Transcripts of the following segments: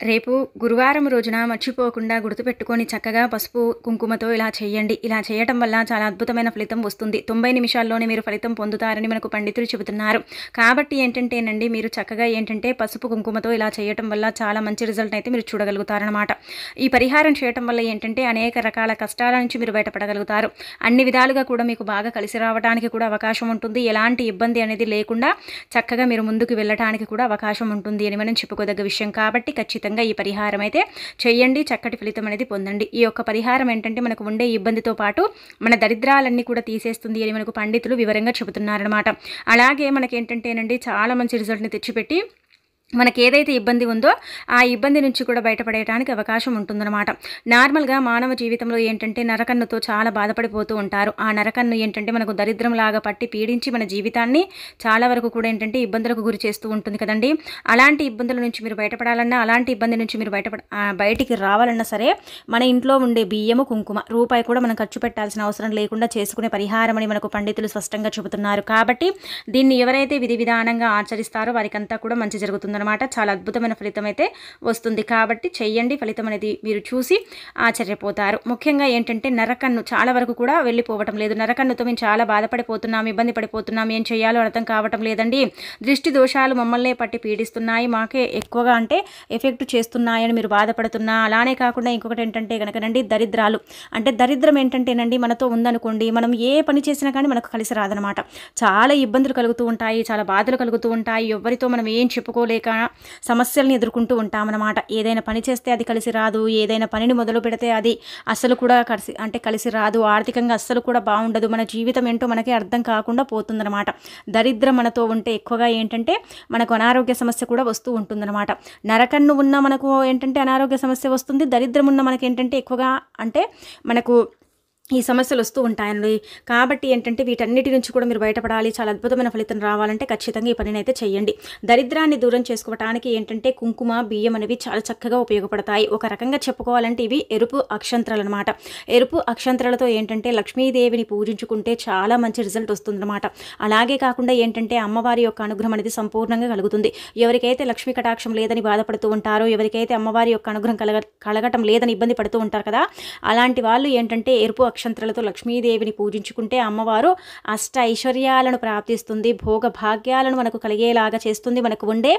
రేపు గురువారం రోజున మర్చిపోకుండా గుర్తుపెట్టుకొని చక్కగా పసుపు కుంకుమతో ఇలా చేయండి. ఇలా చేయటం వల్ల చాలా అద్భుతమైన ఫలితం వస్తుంది. 90 నిమిషాల్లోనే మీరు ఫలితం పొందుతారని మనకు పండితులు చెబుతున్నారు. కాబట్టి ఏంటంటేనండి, మీరు చక్కగా పసుపు కుంకుమతో ఇలా చేయటం వల్ల చాలా మంచి రిజల్ట్ అయితే మీరు చూడగలుగుతారనమాట. ఈ పరిహారం చేయటం వల్ల అనేక రకాల కష్టాల నుంచి మీరు బయటపడగలుగుతారు. అన్ని విధాలుగా కూడా మీకు బాగా కలిసి రావడానికి కూడా అవకాశం ఉంటుంది. ఎలాంటి ఇబ్బంది అనేది లేకుండా చక్కగా మీరు ముందుకు వెళ్ళటానికి కూడా అవకాశం ఉంటుంది అని మనం చెప్పుకోదగ్గ విషయం. కాబట్టి ఖచ్చితంగా ఈ పరిహారం అయితే చేయండి, చక్కటి ఫలితం అనేది పొందండి. ఈ యొక్క పరిహారం మనకు ఉండే ఇబ్బందితో పాటు మన దరిద్రాలన్నీ కూడా తీసేస్తుంది అని మనకు పండితులు వివరంగా చెబుతున్నారనమాట. అలాగే మనకేంటంటేనండి, చాలా మంచి రిజల్ట్ని తెచ్చిపెట్టి మనకి ఏదైతే ఇబ్బంది ఉందో ఆ ఇబ్బంది నుంచి కూడా బయటపడేయడానికి అవకాశం ఉంటుందన్నమాట. నార్మల్గా మానవ జీవితంలో నరకన్నుతో చాలా బాధపడిపోతూ ఉంటారు. ఆ నరకన్ను మనకు దరిద్రంలాగా పట్టి పీడించి మన జీవితాన్ని చాలా వరకు కూడా ఇబ్బందులకు గురి చేస్తూ ఉంటుంది కదండి. అలాంటి ఇబ్బందుల నుంచి మీరు బయటపడాలన్నా, అలాంటి ఇబ్బంది నుంచి మీరు బయటికి రావాలన్నా సరే, మన ఇంట్లో ఉండే బియ్యము, కుంకుమ, రూపాయి కూడా మనం ఖర్చు పెట్టాల్సిన అవసరం లేకుండా చేసుకునే పరిహారం అని మనకు పండితులు స్పష్టంగా చెబుతున్నారు. కాబట్టి దీన్ని ఎవరైతే విధి విధానంగా ఆచరిస్తారో వారికంతా కూడా మంచి జరుగుతుంది. చాలా అద్భుతమైన ఫలితం అయితే వస్తుంది. కాబట్టి చెయ్యండి, ఫలితం అనేది మీరు చూసి ఆశ్చర్యపోతారు. ముఖ్యంగా నరకన్ను చాలా వరకు కూడా వెళ్ళిపోవటం లేదు. నరకన్నుతో మేము చాలా బాధపడిపోతున్నాం, ఇబ్బంది పడిపోతున్నాం, ఏం చేయాలో అర్థం కావటం లేదండి, దృష్టి దోషాలు మమ్మల్నే పట్టి పీడిస్తున్నాయి, మాకే ఎక్కువగా ఎఫెక్ట్ చేస్తున్నాయని మీరు బాధపడుతున్నా. అలానే కాకుండా ఇంకొకటి కనుకనండి, దరిద్రాలు దరిద్రం మనతో ఉందనుకోండి, మనం ఏ పని చేసినా కానీ మనకు కలిసి రాదనమాట. చాలా ఇబ్బందులు కలుగుతూ ఉంటాయి, చాలా బాధలు కలుగుతూ ఉంటాయి. ఎవరితో మనం ఏం చెప్పుకోలేక సమస్యల్ని ఎదుర్కొంటూ ఉంటామన్నమాట. ఏదైనా పని చేస్తే అది కలిసి రాదు, ఏదైనా పనిని మొదలు పెడితే అది అస్సలు కూడా కలిసి రాదు, ఆర్థికంగా అస్సలు కూడా బాగుండదు, మన జీవితం ఏంటో మనకి అర్థం కాకుండా పోతుందన్నమాట. దరిద్రం మనతో ఉంటే ఎక్కువగా మనకు అనారోగ్య సమస్య కూడా వస్తూ ఉంటుందన్నమాట. నరకన్ను ఉన్న మనకు అనారోగ్య సమస్య వస్తుంది, దరిద్రం ఉన్న మనకి ఎక్కువగా మనకు ఈ సమస్యలు వస్తూ ఉంటాయండి. కాబట్టి వీటన్నిటి నుంచి కూడా మీరు బయటపడాలి, చాలా అద్భుతమైన ఫలితం రావాలంటే ఖచ్చితంగా ఈ పనిని అయితే చేయండి. దరిద్రాన్ని దూరం చేసుకోవడానికి కుంకుమ, బియ్యం అనేవి చాలా చక్కగా ఉపయోగపడతాయి. ఒక రకంగా చెప్పుకోవాలంటే ఇవి ఎరుపు అక్షంత్రాలు అనమాట. ఎరుపు అక్షంత్రాలతో లక్ష్మీదేవిని పూజించుకుంటే చాలా మంచి రిజల్ట్ వస్తుందన్నమాట. అలాగే కాకుండా అమ్మవారి యొక్క అనుగ్రహం అనేది సంపూర్ణంగా కలుగుతుంది. ఎవరికైతే లక్ష్మీ కటాక్షం లేదని బాధపడుతూ ఉంటారో, ఎవరికైతే అమ్మవారి యొక్క అనుగ్రహం కలగటం లేదని ఇబ్బంది పడుతూ ఉంటారు కదా, అలాంటి వాళ్ళు ఎరుపు అక్షంత్రాలతో లక్ష్మీదేవిని పూజించుకుంటే అమ్మవారు అష్ట ఐశ్వర్యాలను ప్రాప్తిస్తుంది, భోగ భాగ్యాలను మనకు కలిగేలాగా చేస్తుంది, మనకు ఉండే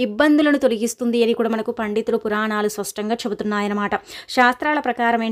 ఇబ్బందులను తొలగిస్తుంది అని కూడా మనకు పండితులు, పురాణాలు స్పష్టంగా చెబుతున్నాయన్నమాట. శాస్త్రాల ప్రకారం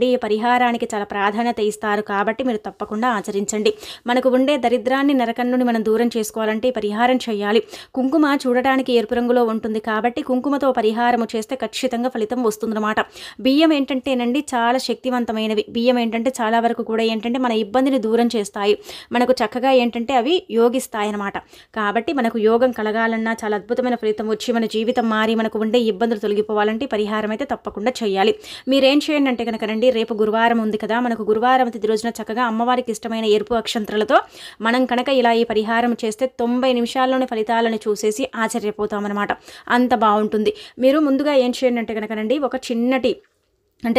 ఈ పరిహారానికి చాలా ప్రాధాన్యత ఇస్తారు. కాబట్టి మీరు తప్పకుండా ఆచరించండి. మనకు ఉండే దరిద్రాన్ని, నరకన్నుని మనం దూరం చేసుకోవాలంటే ఈ పరిహారం చేయాలి. కుంకుమ చూడటానికి ఎరుపు రంగులో ఉంటుంది కాబట్టి కుంకుమతో పరిహారము చేస్తే ఖచ్చితంగా ఫలితం వస్తుందన్నమాట. బియ్యం చాలా శక్తివంతమైనవి. బియ్యం చాలా వరకు కూడా మన ఇబ్బందిని దూరం చేస్తాయి, మనకు చక్కగా అవి యోగిస్తాయి అన్నమాట. కాబట్టి మనకు యోగం కలగాలన్నా, చాలా అద్భుతమైన ఫలితం వచ్చి మన జీవితం మారి మనకు ఉండే ఇబ్బందులు తొలగిపోవాలంటే పరిహారం అయితే తప్పకుండా చేయాలి. మీరేం చేయండి కనుకనండి, రేపు గురువారం ఉంది కదా, మనకు గురువారం తిథి రోజున చక్కగా అమ్మవారికి ఇష్టమైన ఎరుపు అక్షంత్రాలతో మనం కనుక ఇలా ఈ పరిహారం చేస్తే 90 నిమిషాల్లోనే ఫలితాలను చూసేసి ఆశ్చర్యపోతామన్నమాట. అంత బాగుంటుంది. మీరు ముందుగా ఏం చేయండి కనుకనండి, ఒక చిన్నటి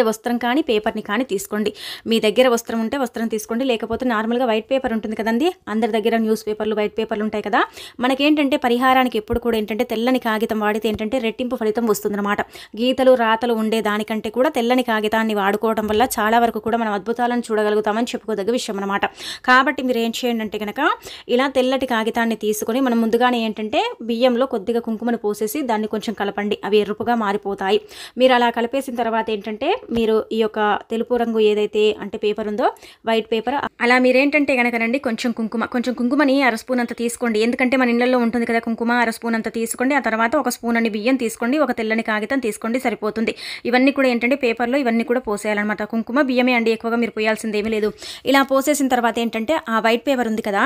వస్త్రం కానీ పేపర్ని కానీ తీసుకోండి. మీ దగ్గర వస్త్రం ఉంటే వస్త్రం తీసుకోండి, లేకపోతే నార్మల్గా వైట్ పేపర్ ఉంటుంది కదండి, అందరి దగ్గర న్యూస్ పేపర్లు, వైట్ పేపర్లు ఉంటాయి కదా. మనకేంటంటే పరిహారానికి ఎప్పుడు కూడా తెల్లని కాగితం వాడితే రెట్టింపు ఫలితం వస్తుందన్నమాట. గీతలు, రాతలు ఉండే దానికంటే కూడా తెల్లని కాగితాన్ని వాడుకోవడం వల్ల చాలా వరకు కూడా మనం అద్భుతాలను చూడగలుగుతామని చెప్పుకోదగ్గ విషయం అనమాట. కాబట్టి మీరు ఏం చేయండి కనుక, ఇలా తెల్లటి కాగితాన్ని తీసుకొని మనం ముందుగానే బియ్యంలో కొద్దిగా కుంకుమను పోసేసి దాన్ని కొంచెం కలపండి, అవి ఎరుపుగా మారిపోతాయి. మీరు అలా కలిపేసిన తర్వాత మీరు ఈ యొక్క తెలుపు రంగు ఏదైతే పేపర్ ఉందో, వైట్ పేపర్, అలా మీరేంటంటే కనుకనండి కొంచెం కుంకుమని అర స్పూన్ అంత తీసుకోండి. ఎందుకంటే మన ఇళ్లలో ఉంటుంది కదా కుంకుమ, అర స్పూన్ అంత తీసుకోండి. ఆ తర్వాత ఒక స్పూన్ అని బియ్యం తీసుకోండి, ఒక తెల్లని కాగితం తీసుకోండి, సరిపోతుంది. ఇవన్నీ కూడా పేపర్లో ఇవన్నీ కూడా పోసేయాలన్నమాట. కుంకుమ, బియ్యమే అండి, ఎక్కువగా మీరు పోయాల్సింది ఏమీ లేదు. ఇలా పోసేసిన తర్వాత ఆ వైట్ పేపర్ ఉంది కదా,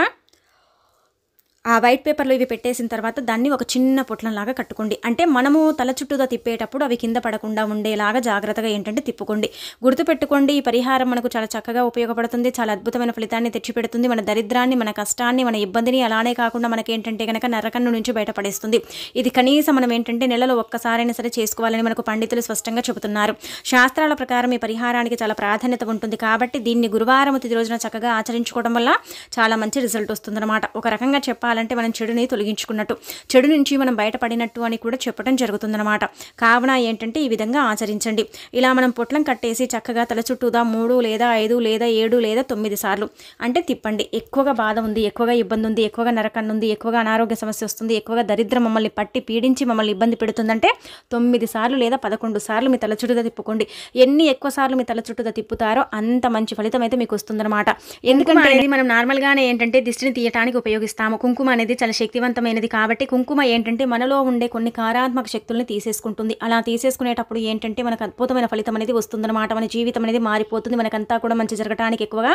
ఆ వైట్ పేపర్లో ఇవి పెట్టేసిన తర్వాత దాన్ని ఒక చిన్న పొట్లంలాగా కట్టుకోండి. మనము తల చుట్టూతో తిప్పేటప్పుడు అవి కింద పడకుండా ఉండేలాగా జాగ్రత్తగా తిప్పుకోండి. గుర్తుపెట్టుకోండి, ఈ పరిహారం మనకు చాలా చక్కగా ఉపయోగపడుతుంది, చాలా అద్భుతమైన ఫలితాన్ని తెచ్చిపెడుతుంది. మన దరిద్రాన్ని, మన కష్టాన్ని, మన ఇబ్బందిని, అలానే కాకుండా మనకి కనుక నరకన్ను నుంచి బయటపడేస్తుంది. ఇది కనీసం మనం నెలలో ఒక్కసారైనా సరే చేసుకోవాలని మనకు పండితులు స్పష్టంగా చెబుతున్నారు. శాస్త్రాల ప్రకారం ఈ పరిహారానికి చాలా ప్రాధాన్యత ఉంటుంది. కాబట్టి దీన్ని గురువారం తిథి రోజున చక్కగా ఆచరించుకోవడం వల్ల చాలా మంచి రిజల్ట్ వస్తుందన్నమాట. ఒక రకంగా చెప్పాలి చెప్పాలంటే మనం చెడుని తొలగించుకున్నట్టు, చెడు నుంచి మనం బయటపడినట్టు అని కూడా చెప్పడం జరుగుతుందన్నమాట. కావున ఏంటంటే ఈ విధంగా ఆచరించండి. ఇలా మనం పొట్లం కట్టేసి చక్కగా తల చుట్టూదా 3 లేదా 5 లేదా 7 లేదా 9 సార్లు అంటే తిప్పండి. ఎక్కువగా బాధ ఉంది, ఎక్కువగా ఇబ్బంది ఉంది, ఎక్కువగా నరకన్ను ఉంది, ఎక్కువగా అనారోగ్య సమస్య వస్తుంది, ఎక్కువగా దరిద్రం మమ్మల్ని పట్టి పీడించి మమ్మల్ని ఇబ్బంది పెడుతుందంటే 9 సార్లు లేదా 11 సార్లు మీ తల చుట్టూదా తిప్పుకోండి. ఎన్ని ఎక్కువ సార్లు మీ తల చుట్టూదా తిప్పుతారో అంత మంచి ఫలితం అయితే మీకు వస్తుందన్నమాట. ఎందుకంటే అనేది మనం నార్మల్గానే ఏంటంటే దిష్టిని తీయటానికి ఉపయోగిస్తాము. కుంకుమ అనేది చాలా శక్తివంతమైనది కాబట్టి కుంకుమ ఏంటంటే మనలో ఉండే కొన్ని కారాత్మక శక్తుల్ని తీసేసుకుంటుంది. అలా తీసేసుకునేటప్పుడు ఏంటంటే మనకు అద్భుతమైన ఫలితం అనేది వస్తుందన్నమాట. మన జీవితం అనేది మారిపోతుంది, మనకంతా కూడా మంచి జరగడానికి ఎక్కువగా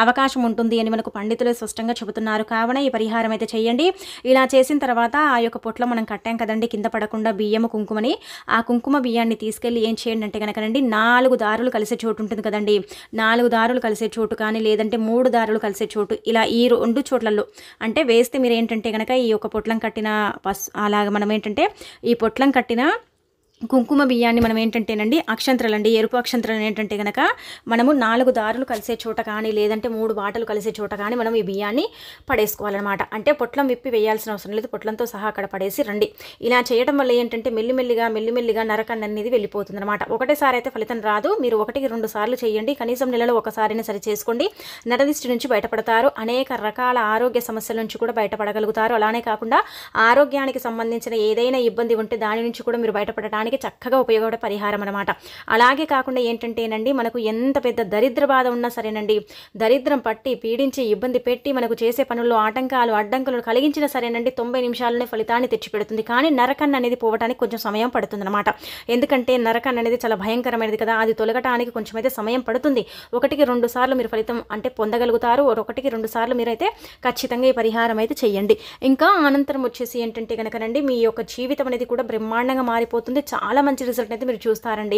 అవకాశం ఉంటుంది అని మనకు పండితులు స్పష్టంగా చెబుతున్నారు. కావున ఈ పరిహారం అయితే చేయండి. ఇలా చేసిన తర్వాత ఆ యొక్క పొట్లం మనం కట్టాం కదండి, కింద పడకుండా బియ్యము కుంకుమని, ఆ కుంకుమ బియ్యాన్ని తీసుకెళ్ళి ఏం చేయండి అంటే కనుకనండి 4 దారులు కలిసే చోటు ఉంటుంది కదండి, 4 దారులు కలిసే చోటు కానీ లేదంటే 3 దారులు కలిసే చోటు, ఇలా ఈ 2 చోట్లలో అంటే వేస్తే మీరు ఏంటంటే కనుక ఈ యొక్క పొట్లం కట్టిన అలాగ మనం ఏంటంటే ఈ పొట్లం కట్టిన కుంకుమ బియ్యాన్ని మనం ఏంటంటేనండి అక్షంత్రాలు అండి, ఎరుపు అక్షంత్రాలు ఏంటంటే కనుక మనము 4 దారులు కలిసే చోట కానీ లేదంటే 3 బాటలు కలిసే చోట కానీ మనం ఈ బియ్యాన్ని పడేసుకోవాలన్నమాట. అంటే పొట్లం విప్పి వేయాల్సిన అవసరం లేదు, పొట్లంతో సహా అక్కడ పడేసి రండి. ఇలా చేయడం వల్ల ఏంటంటే మెల్లిమెల్లిగా నరకన్ను అనేది వెళ్ళిపోతుంది అనమాట. ఒకటేసారి అయితే ఫలితం రాదు, మీరు 1-2 సార్లు చేయండి, కనీసం నెలలో ఒకసారిని సరి చేసుకోండి. నరదిష్టి నుంచి బయటపడతారు, అనేక రకాల ఆరోగ్య సమస్యల నుంచి కూడా బయటపడగలుగుతారు. అలానే కాకుండా ఆరోగ్యానికి సంబంధించిన ఏదైనా ఇబ్బంది ఉంటే దాని నుంచి కూడా మీరు బయటపడటానికి చక్కగా ఉపయోగపడే పరిహారం అనమాట. అలాగే కాకుండా ఏంటంటేనండి మనకు ఎంత పెద్ద దరిద్ర బాధ ఉన్నా సరేనండి, దరిద్రం పట్టి పీడించి ఇబ్బంది పెట్టి మనకు చేసే పనుల్లో ఆటంకాలు అడ్డంకులు కలిగించిన సరేనండి 90 నిమిషాలనే ఫలితాన్ని తెచ్చిపెడుతుంది. కానీ నరకన్ను అనేది పోవడానికి కొంచెం సమయం పడుతుంది అనమాట. ఎందుకంటే నరకన్ను అనేది చాలా భయంకరమైనది కదా, అది తొలగటానికి కొంచెం అయితే సమయం పడుతుంది. 1-2 సార్లు మీరు ఫలితం అంటే పొందగలుగుతారు. 1-2 సార్లు మీరైతే ఖచ్చితంగా ఈ పరిహారం అయితే చేయండి. ఇంకా అనంతరం వచ్చేసి ఏంటంటే కనుకనండి మీ యొక్క జీవితం అనేది కూడా బ్రహ్మాండంగా మారిపోతుంది. చాలా మంచి రిజల్ట్ అయితే మీరు చూస్తారండి.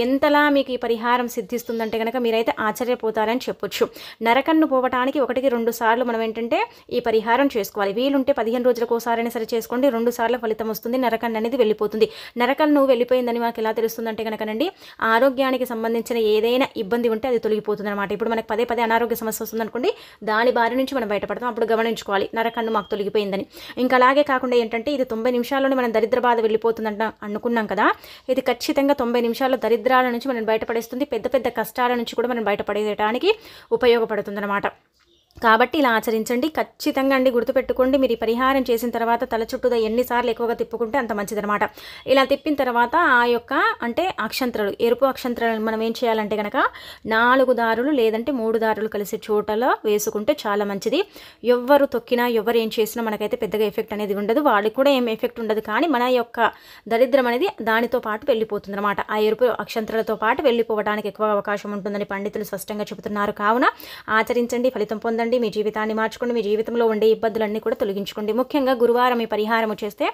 ఎంతలా మీకు ఈ పరిహారం సిద్ధిస్తుందంటే కనుక మీరైతే ఆశ్చర్యపోతారని చెప్పొచ్చు. నరకన్ను పోవటానికి 1-2 సార్లు మనం ఏంటంటే ఈ పరిహారం చేసుకోవాలి. వీలుంటే 15 రోజులకు ఒకసారైనా సరే చేసుకోండి, 2 సార్లు ఫలితం వస్తుంది, నరకన్ను అనేది వెళ్ళిపోతుంది. నరకన్ను వెళ్ళిపోయిందని మాకు ఎలా తెలుస్తుందంటే కనుకనండి ఆరోగ్యానికి సంబంధించిన ఏదైనా ఇబ్బంది ఉంటే అది తొలగిపోతుంది అనమాట. ఇప్పుడు మనకు పదే అనారోగ్య సమస్య వస్తుంది అనుకోండి, దాని బారి నుంచి మనం బయటపడతాం, అప్పుడు గమనించుకోవాలి నరకన్ను మాకు తొలగిపోయిందని. ఇంకా అలాగే కాకుండా ఏంటంటే ఇది 90 నిమిషాల్లోనే మనం దరిద్ర బాధ వెళ్ళిపోతుందంట అనుకున్నాం కదా, ఇది ఖచ్చితంగా 90 నిమిషాల్లో దరిద్రాల నుంచి మనం బయటపడేస్తుంది, పెద్ద కష్టాల నుంచి కూడా మనం బయటపడేయడానికి ఉపయోగపడుతుంది అనమాట. కాబట్టి ఇలా ఆచరించండి. ఖచ్చితంగా అండి గుర్తుపెట్టుకోండి, మీరు ఈ పరిహారం చేసిన తర్వాత తల చుట్టూదా ఎన్నిసార్లు ఎక్కువగా తిప్పుకుంటే అంత మంచిదనమాట. ఇలా తిప్పిన తర్వాత ఆ యొక్క అంటే అక్షంత్రాలు, ఎరుపు అక్షంత్రాలు మనం ఏం చేయాలంటే కనుక 4 దారులు లేదంటే 3 దారులు కలిసే చోటలో వేసుకుంటే చాలా మంచిది. ఎవ్వరు తొక్కినా ఎవరు ఏం చేసినా మనకైతే పెద్దగా ఎఫెక్ట్ అనేది ఉండదు, వాళ్ళకి కూడా ఏం ఎఫెక్ట్ ఉండదు. కానీ మన యొక్క దరిద్రం అనేది దానితో పాటు వెళ్ళిపోతుంది అనమాట. ఆ ఎరుపు అక్షంత్రాలతో పాటు వెళ్ళిపోవడానికి ఎక్కువ అవకాశం ఉంటుందని పండితులు స్పష్టంగా చెబుతున్నారు. కావున ఆచరించండి, ఫలితం పొందండి, మీ జీవితాన్ని మార్చుకోండి, మీ జీవితంలో ఉండే ఇబ్బందులన్నీ కూడా తొలగించుకోండి. ముఖ్యంగా గురువారం ఈ పరిహారం చేస్తే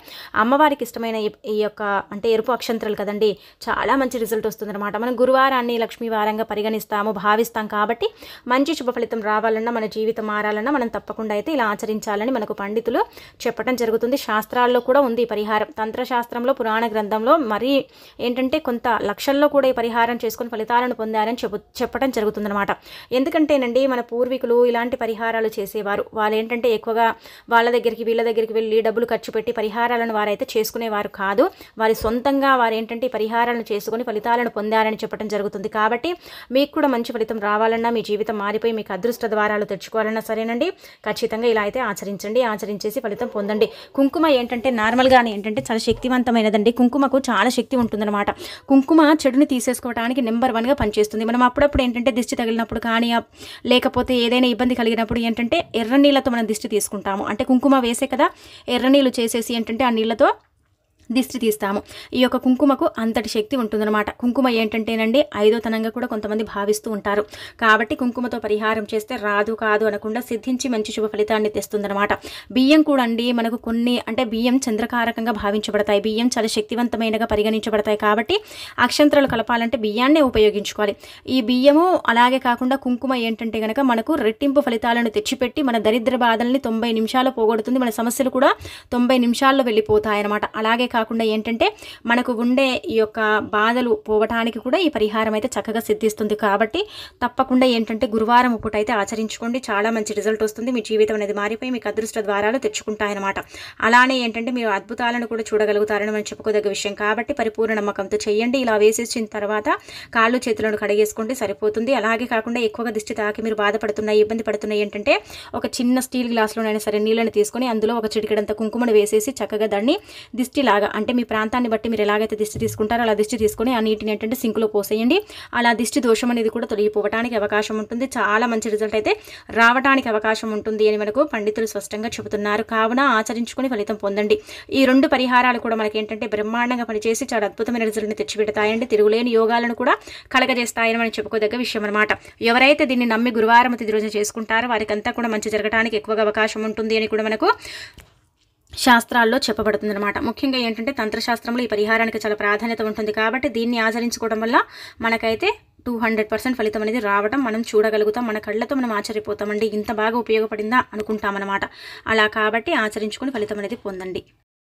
అమ్మవారికి ఇష్టమైన ఈ యొక్క అంటే ఎరుపు అక్షంత్రాలు కదండి, చాలా మంచి రిజల్ట్ వస్తుందన్నమాట. మనం గురువారాన్ని లక్ష్మీవారంగా పరిగణిస్తాము, భావిస్తాం. కాబట్టి మంచి శుభ ఫలితం రావాలన్నా, మన జీవితం మారాలన్నా మనం తప్పకుండా అయితే ఇలా ఆచరించాలని మనకు పండితులు చెప్పడం జరుగుతుంది. శాస్త్రాల్లో కూడా ఉంది ఈ పరిహారం, తంత్రశాస్త్రంలో పురాణ గ్రంథంలో మరి ఏంటంటే కొంత లక్షల్లో కూడా ఈ పరిహారం చేసుకొని ఫలితాలను పొందారని చెప్పడం జరుగుతుందన్నమాట. ఎందుకంటేనండి మన పూర్వీకులు ఇలాంటి పరిహారాలు చేసేవారు. వాళ్ళు ఏంటంటే ఎక్కువగా వాళ్ళ దగ్గరికి వీళ్ళ దగ్గరికి వెళ్ళి డబ్బులు ఖర్చు పెట్టి పరిహారాలను వారైతే చేసుకునేవారు కాదు. వారి సొంతంగా వారు ఏంటంటే ఈ పరిహారాలను చేసుకుని ఫలితాలను పొందారని చెప్పడం జరుగుతుంది. కాబట్టి మీకు కూడా మంచి ఫలితం రావాలన్నా, మీ జీవితం మారిపోయి మీకు అదృష్ట ద్వారాలు తెచ్చుకోవాలన్నా సరేనండి ఖచ్చితంగా ఇలా అయితే ఆచరించండి. ఆచరించేసి ఫలితం పొందండి. కుంకుమ ఏంటంటే నార్మల్గానే ఏంటంటే చాలా శక్తివంతమైనదండి. కుంకుమకు చాలా శక్తి ఉంటుందన్నమాట. కుంకుమ చెడుని తీసేసుకోవడానికి నెంబర్ 1గా పనిచేస్తుంది. మనం అప్పుడప్పుడు ఏంటంటే దిష్టి తగిలినప్పుడు కానీ లేకపోతే ఏదైనా ఇబ్బంది కలిగినప్పుడు ఏంటంటే ఎర్ర నీళ్ళతో మనం దిష్టి తీసుకుంటాము. అంటే కుంకుమ వేసే కదా, ఎర్ర నీళ్ళు చేసేసి ఏంటంటే ఆ నీళ్ళతో దిష్టి తీస్తాము. ఈ యొక్క కుంకుమకు అంతటి శక్తి ఉంటుందన్నమాట. కుంకుమ ఏంటంటేనండి 5వ తనంగా కూడా కొంతమంది భావిస్తూ ఉంటారు. కాబట్టి కుంకుమతో పరిహారం చేస్తే రాదు కాదు అనకుండా సిద్ధించి మంచి శుభ ఫలితాన్ని తెస్తుందన్నమాట. బియ్యం కూడా అండి మనకు కొన్ని అంటే బియ్యం చంద్రకారకంగా భావించబడతాయి, బియ్యం చాలా శక్తివంతమైనగా పరిగణించబడతాయి. కాబట్టి అక్షంత్రాలు కలపాలంటే బియ్యాన్నే ఉపయోగించుకోవాలి. ఈ బియ్యము అలాగే కాకుండా కుంకుమ ఏంటంటే కనుక మనకు రెట్టింపు ఫలితాలను తెచ్చిపెట్టి మన దరిద్ర బాధల్ని 90 నిమిషాల్లో పోగొడుతుంది. మన సమస్యలు కూడా 90 నిమిషాల్లో వెళ్ళిపోతాయి అన్నమాట. అలాగే కాకుండా ఏంటంటే మనకు ఉండే ఈ యొక్క బాధలు పోవటానికి కూడా ఈ పరిహారం అయితే చక్కగా సిద్ధిస్తుంది. కాబట్టి తప్పకుండా ఏంటంటే గురువారం పూట అయితే ఆచరించుకోండి. చాలా మంచి రిజల్ట్ వస్తుంది. మీ జీవితం అనేది మారిపోయి మీకు అదృష్ట ద్వారాలు తెచ్చుకుంటాయన్నమాట. అలానే ఏంటంటే మీరు అద్భుతాలను కూడా చూడగలుగుతారని మనం చెప్పుకోదగ్గ విషయం. కాబట్టి పరిపూర్ణ నమ్మకంతో చేయండి. ఇలా వేసేసిన తర్వాత కాళ్ళు చేతులను కడిగేసుకోండి, సరిపోతుంది. అలాగే కాకుండా ఎక్కువగా దిష్టి తాకి మీరు బాధపడుతున్నాయి, ఇబ్బంది పడుతున్నాయి ఏంటంటే ఒక చిన్న స్టీల్ గ్లాస్లోనైనా సరే నీళ్ళని తీసుకొని అందులో ఒక చిటికెడంత కుంకుమను వేసేసి చక్కగా దాన్ని దిష్టిలాగా, అంటే మీ ప్రాంతాన్ని బట్టి మీరు ఎలాగైతే దిష్టి తీసుకుంటారో అలా దిష్టి తీసుకొని ఆ నీటిని ఏంటంటే సింకులో పోసేయండి. అలా దిష్టి దోషం అనేది కూడా తొలగిపోవడానికి అవకాశం ఉంటుంది. చాలా మంచి రిజల్ట్ అయితే రావడానికి అవకాశం ఉంటుంది అని మనకు పండితులు స్పష్టంగా చెబుతున్నారు. కావున ఆచరించుకొని ఫలితం పొందండి. ఈ 2 పరిహారాలు కూడా మనకి ఏంటంటే బ్రహ్మాండంగా పనిచేసి చాలా అద్భుతమైన రిజల్ట్ని తెచ్చిపెడతాయండి. తిరుగులేని యోగాలను కూడా కలగజేస్తాయని మనం చెప్పుకోదగ్గ విషయం అనమాట. ఎవరైతే దీన్ని నమ్మి గురువారం తిథి రోజు చేసుకుంటారో వారికంతా కూడా మంచి జరగడానికి ఎక్కువగా అవకాశం ఉంటుంది అని కూడా మనకు శాస్త్రాల్లో చెప్పబడుతుంది అనమాట. ముఖ్యంగా ఏంటంటే తంత్రశాస్త్రంలో ఈ పరిహారానికి చాలా ప్రాధాన్యత ఉంటుంది. కాబట్టి దీన్ని ఆచరించుకోవడం వల్ల మనకైతే 200% ఫలితం అనేది రావడం మనం చూడగలుగుతాం. మన కళ్ళతో మనం ఆశ్చర్యపోతామండి, ఇంత బాగా ఉపయోగపడిందా అనుకుంటామన్నమాట. అలా కాబట్టి ఆచరించుకొని ఫలితం అనేది పొందండి.